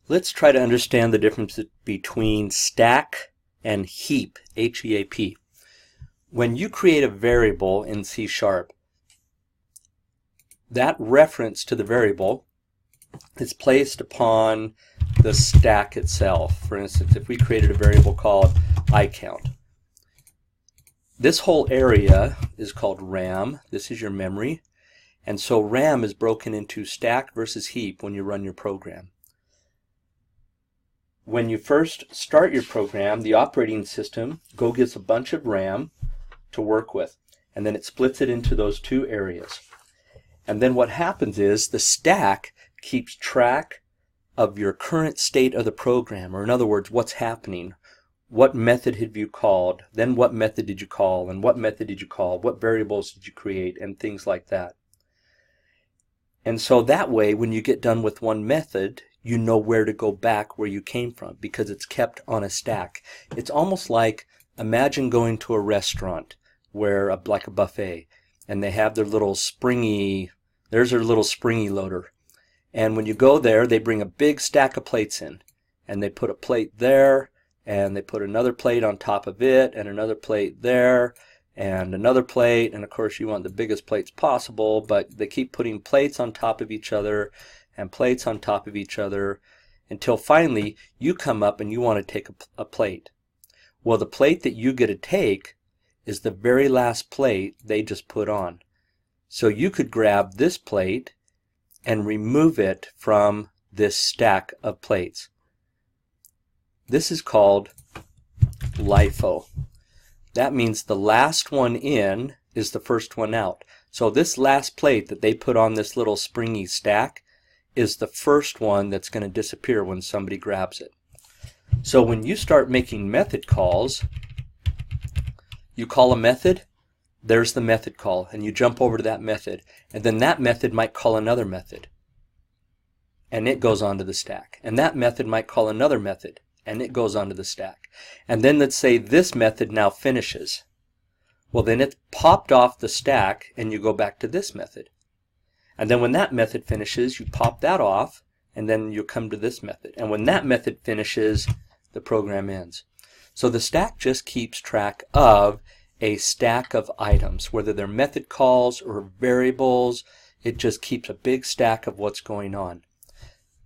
Let's try to understand the difference between stack and heap, H-E-A-P. When you create a variable in C#, that reference to the variable is placed upon the stack itself. For instance, if we created a variable called iCount, this whole area is called RAM. This is your memory. And so RAM is broken into stack versus heap when you run your program. When you first start your program, the operating system gets a bunch of RAM to work with, and then it splits it into those two areas. And then what happens is the stack keeps track of your current state of the program, or in other words, what's happening. What method have you called? Then what method did you call? And what method did you call? What variables did you create? And things like that. And so that way, when you get done with one method, you know where to go back where you came from because it's kept on a stack. It's almost like, imagine going to a restaurant where, like a buffet, and they have their little springy, there's their little springy loader. And when you go there, they bring a big stack of plates in, and they put a plate there, and they put another plate on top of it, and another plate there, and another plate, and of course you want the biggest plates possible, but they keep putting plates on top of each other and plates on top of each other until finally you come up and you want to take a plate. Well, the plate that you get to take is the very last plate they just put on. So you could grab this plate and remove it from this stack of plates. This is called LIFO. That means the last one in is the first one out. So this last plate that they put on this little springy stack is the first one that's going to disappear when somebody grabs it. So when you start making method calls, you call a method, there's the method call, and you jump over to that method, and then that method might call another method, and it goes onto the stack. And that method might call another method, and it goes onto the stack. And then let's say this method now finishes. Well, then it's popped off the stack and you go back to this method. And then when that method finishes, you pop that off and then you come to this method. And when that method finishes, the program ends. So the stack just keeps track of a stack of items, whether they're method calls or variables. It just keeps a big stack of what's going on.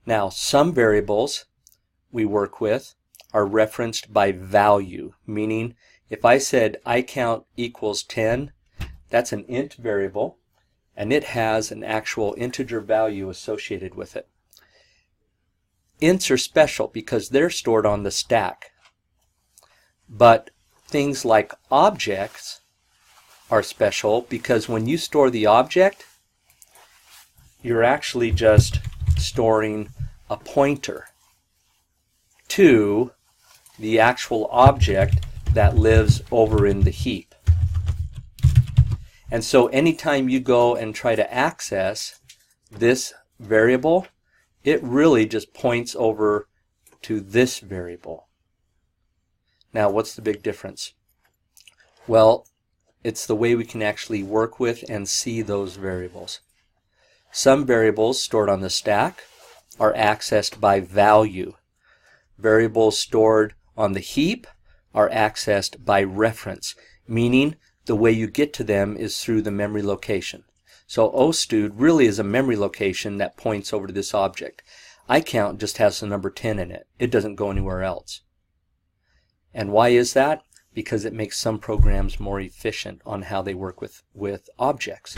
Now, some variables we work with are referenced by value, meaning if I said iCount equals 10, that's an int variable, and it has an actual integer value associated with it. Ints are special because they're stored on the stack, but things like objects are special because when you store the object, you're actually just storing a pointer to the actual object that lives over in the heap. And so anytime you go and try to access this variable, it really just points over to this variable. Now, what's the big difference? Well, it's the way we can actually work with and see those variables. Some variables stored on the stack are accessed by value. Variables stored on the heap are accessed by reference, meaning the way you get to them is through the memory location. So OSTUD really is a memory location that points over to this object. iCount just has the number 10 in it. It doesn't go anywhere else. And why is that? Because it makes some programs more efficient on how they work with objects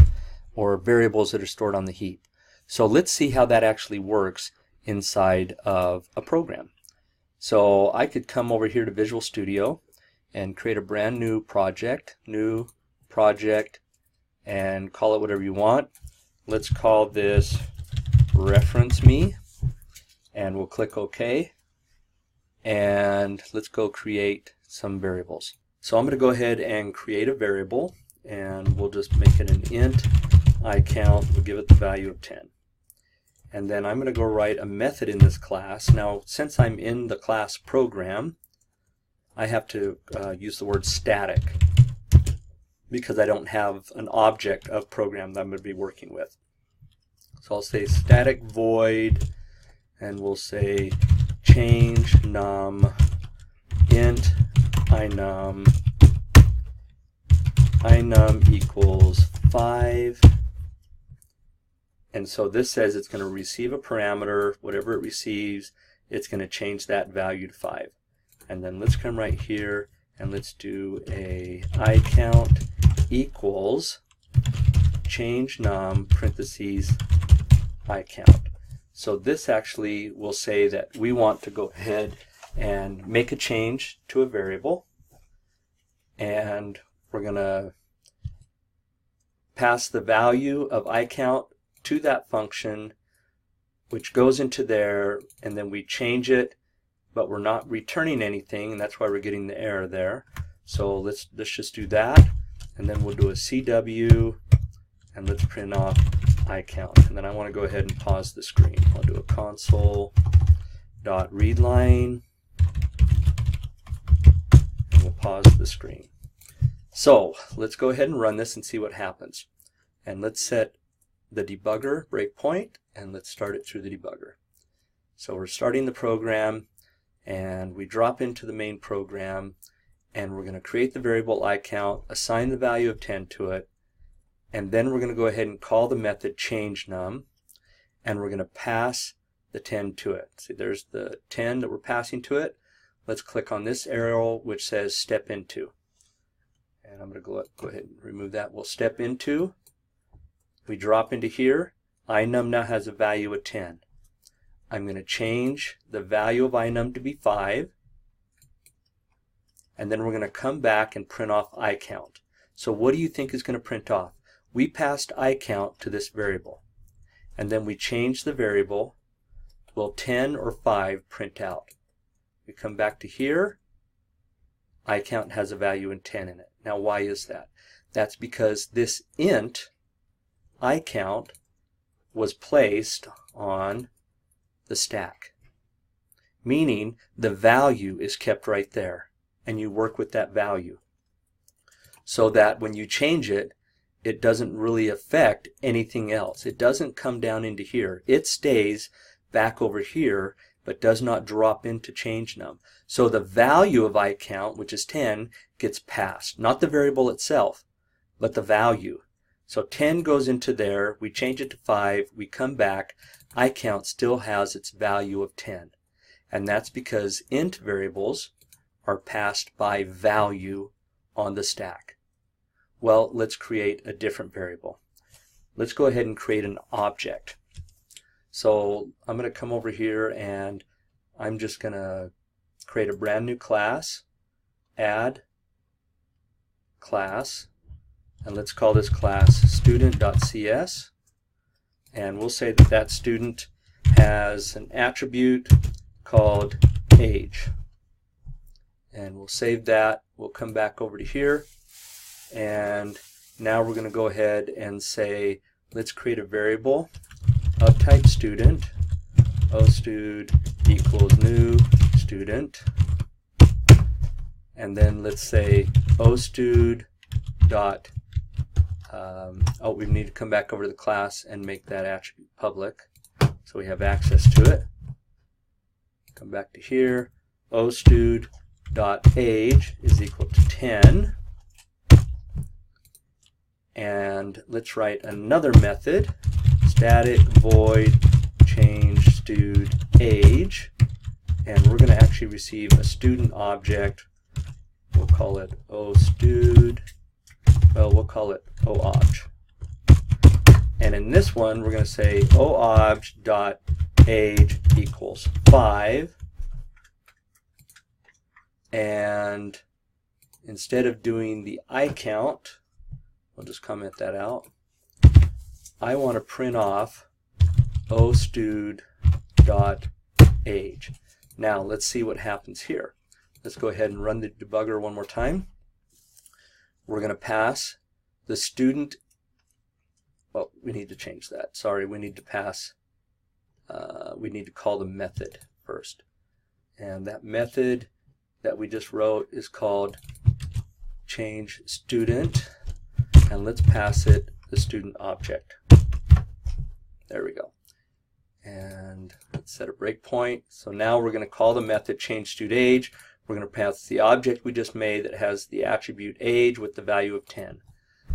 or variables that are stored on the heap. So let's see how that actually works inside of a program. So I could come over here to Visual Studio and create a brand new project, and call it whatever you want. Let's call this Reference Me, and we'll click OK. And let's go create some variables. So I'm going to go ahead and create a variable, and we'll just make it an int iCount. We'll give it the value of 10. And then I'm going to go write a method in this class. Now, since I'm in the class program, I have to use the word static because I don't have an object of program that I'm going to be working with. So I'll say static void, and we'll say change num int inum equals 5. And so this says it's going to receive a parameter. Whatever it receives, it's going to change that value to 5. And then let's come right here and let's do a iCount equals change num parentheses iCount. So this actually will say that we want to go ahead and make a change to a variable, and we're going to pass the value of iCount to that function, which goes into there, and then we change it, but we're not returning anything, and that's why we're getting the error there. So let's just do that, and then we'll do a CW, and let's print off iCount. And then I want to go ahead and pause the screen. I'll do a console.readline, and we'll pause the screen. So let's go ahead and run this and see what happens. And let's set the debugger breakpoint, and let's start it through the debugger. So we're starting the program, and we drop into the main program, and we're going to create the variable iCount, assign the value of 10 to it, and then we're going to go ahead and call the method change num, and we're going to pass the 10 to it. See, there's the 10 that we're passing to it. Let's click on this arrow which says step into, and I'm going to go ahead and remove that. We'll step into. We drop into here. Inum now has a value of 10. I'm going to change the value of inum to be 5, and then we're going to come back and print off iCount. So what do you think is going to print off? We passed iCount to this variable, and then we change the variable. Will 10 or 5 print out? We come back to here. iCount has a value in 10 in it. Now why is that? That's because this int iCount was placed on the stack, meaning the value is kept right there, and you work with that value so that when you change it, it doesn't really affect anything else. It doesn't come down into here. It stays back over here, but does not drop into change num. So the value of iCount, which is 10, gets passed. Not the variable itself, but the value. So 10 goes into there, we change it to 5, we come back, iCount still has its value of 10. And that's because int variables are passed by value on the stack. Well, let's create a different variable. Let's go ahead and create an object. So I'm going to come over here and I'm just going to create a brand new class, add class, and let's call this class student.cs, and we'll say that that student has an attribute called age, and we'll save that. We'll come back over to here, and now we're going to go ahead and say let's create a variable of type student. ostud equals new student, and then let's say ostud dot we need to come back over to the class and make that attribute public so we have access to it. Come back to here. ostud dot age is equal to 10, and let's write another method, static void change stud age, and we're going to actually receive a student object. We'll call it ostud. Well, we'll call it oobj. And in this one, we're going to say oobj dot age equals 5. And instead of doing the iCount, we'll just comment that out. I want to print off ostud dot age. Now let's see what happens here. Let's go ahead and run the debugger one more time. We're going to pass the student. Well, we need to change that. Sorry, we need to pass. We need to call the method first, and that method that we just wrote is called change student, and let's pass it the student object. There we go. And let's set a breakpoint. So now we're going to call the method changeStudeAge. We're going to pass the object we just made that has the attribute age with the value of 10.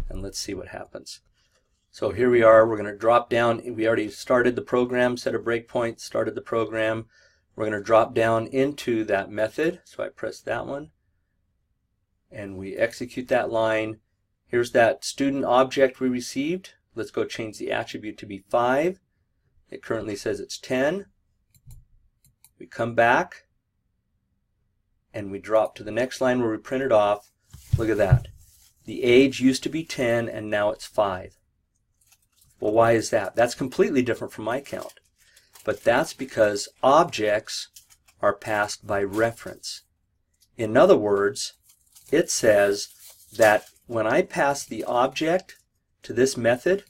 And let's see what happens. So here we are. We're going to drop down. We already started the program, set a breakpoint, started the program. We're going to drop down into that method. So I press that one. And we execute that line. Here's that student object we received. Let's go change the attribute to be 5. It currently says it's 10. We come back and we drop to the next line where we print it off. Look at that. The age used to be 10 and now it's 5. Well, why is that? That's completely different from my count. But that's because objects are passed by reference. In other words, it says that when I pass the object to this method,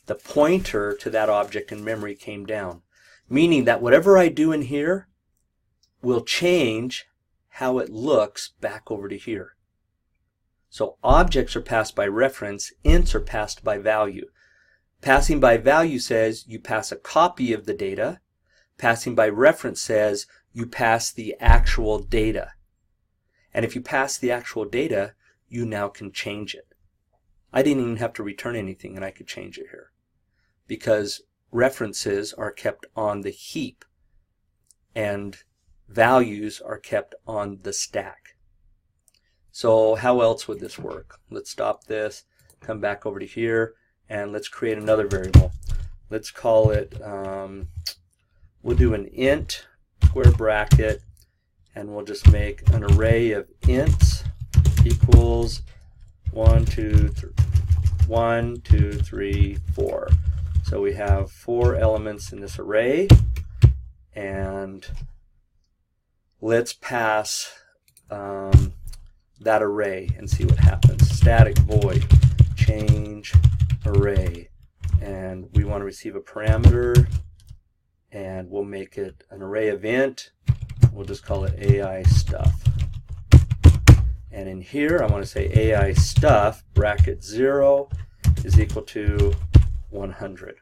the pointer to that object in memory came down, meaning that whatever I do in here will change how it looks back over to here. So objects are passed by reference, ints are passed by value. Passing by value says you pass a copy of the data. Passing by reference says you pass the actual data. And if you pass the actual data, you now can change it. I didn't even have to return anything and I could change it here, because references are kept on the heap and values are kept on the stack. So how else would this work? Let's stop this, come back over to here, and let's create another variable. Let's call it, we'll do an int square bracket, and we'll just make an array of ints equals 1, 2, 3, 4. So we have 4 elements in this array, and let's pass that array and see what happens. Static void change array, and we want to receive a parameter, and we'll make it an array of int. We'll just call it AI stuff. And in here I want to say AI stuff bracket 0 is equal to 100.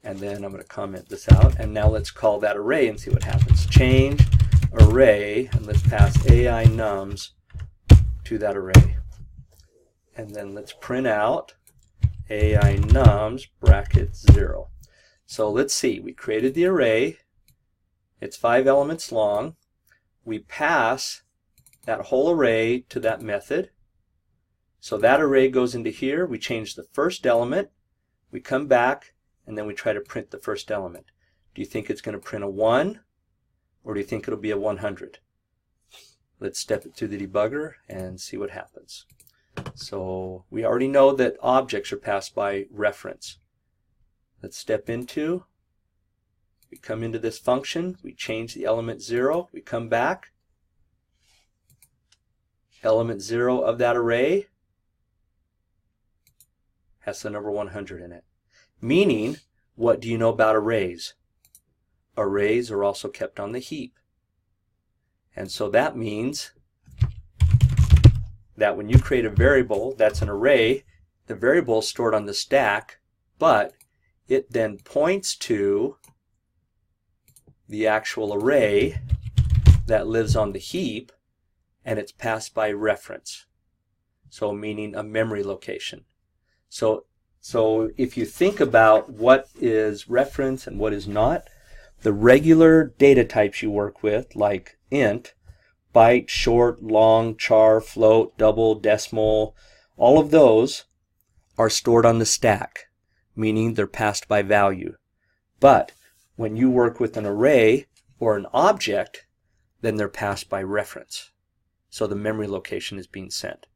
And then I'm going to comment this out, and now let's call that array and see what happens. Change array, and let's pass AI nums to that array. And then let's print out AI nums bracket 0. So let's see, we created the array. It's 5 elements long. We pass that whole array to that method. So that array goes into here. We change the first element. We come back, and then we try to print the first element. Do you think it's going to print a 1, or do you think it'll be a 100? Let's step it through the debugger and see what happens. So we already know that objects are passed by reference. Let's step into, we come into this function, we change the element 0, we come back, element 0 of that array has the number 100 in it. Meaning, what do you know about arrays? Arrays are also kept on the heap. And so that means that when you create a variable that's an array, the variable is stored on the stack, but it then points to the actual array that lives on the heap, and it's passed by reference. So meaning a memory location. So if you think about what is reference and what is not, the regular data types you work with, like int, byte, short, long, char, float, double, decimal, all of those are stored on the stack, meaning they're passed by value. But when you work with an array or an object, then they're passed by reference. So the memory location is being sent.